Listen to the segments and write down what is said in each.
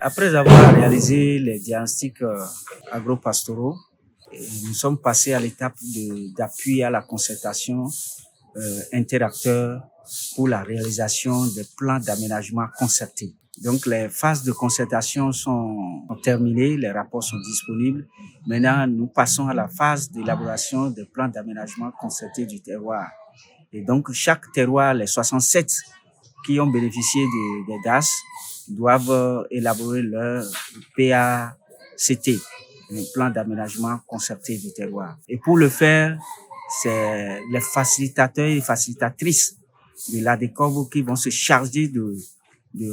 Après avoir réalisé les diagnostics agro-pastoraux, nous sommes passés à l'étape d'appui à la concertation interacteurs pour la réalisation des plans d'aménagement concertés. Donc, les phases de concertation sont terminées, les rapports sont disponibles. Maintenant, nous passons à la phase d'élaboration des plans d'aménagement concertés du terroir. Et donc, chaque terroir, les 67 qui ont bénéficié des DAS, doivent élaborer leur PACT, un plan d'aménagement concerté du terroir. Et pour le faire, c'est les facilitateurs et facilitatrices de l'ADECOB qui vont se charger de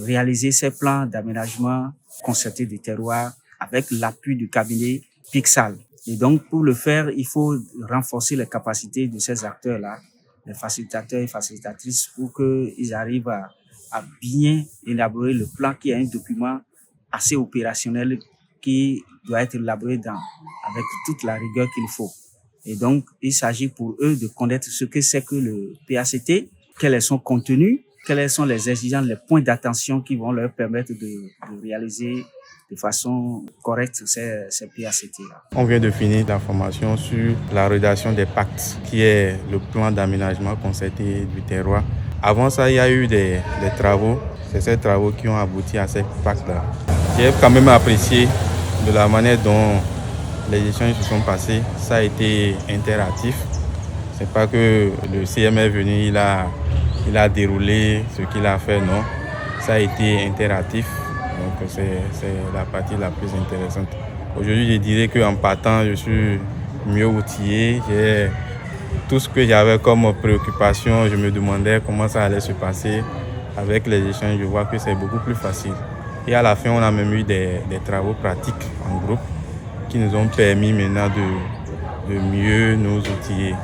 réaliser ces plans d'aménagement concerté du terroir avec l'appui du cabinet Pixal. Et donc, pour le faire, il faut renforcer les capacités de ces acteurs-là, les facilitateurs et facilitatrices, pour qu'ils arrivent à bien élaborer le plan, qui est un document assez opérationnel qui doit être élaboré avec toute la rigueur qu'il faut. Et donc, il s'agit pour eux de connaître ce que c'est que le PACT, quel est son contenu, quelles sont les exigences, les points d'attention qui vont leur permettre de réaliser de façon correcte ces PACT-là. On vient de finir la formation sur la rédaction des pactes, qui est le plan d'aménagement concerté du terroir. Avant ça, il y a eu des travaux. C'est ces travaux qui ont abouti à ces pactes-là. J'ai quand même apprécié de la manière dont les échanges se sont passés. Ça a été interactif. C'est pas que le CM est venu, il a déroulé ce qu'il a fait, non. Ça a été interactif. Donc c'est la partie la plus intéressante. Aujourd'hui, je dirais qu'en partant, je suis mieux outillé. J'ai tout ce que j'avais comme préoccupation, je me demandais comment ça allait se passer. Avec les échanges, je vois que c'est beaucoup plus facile. Et à la fin, on a même eu des travaux pratiques en groupe qui nous ont permis maintenant de mieux nous outiller.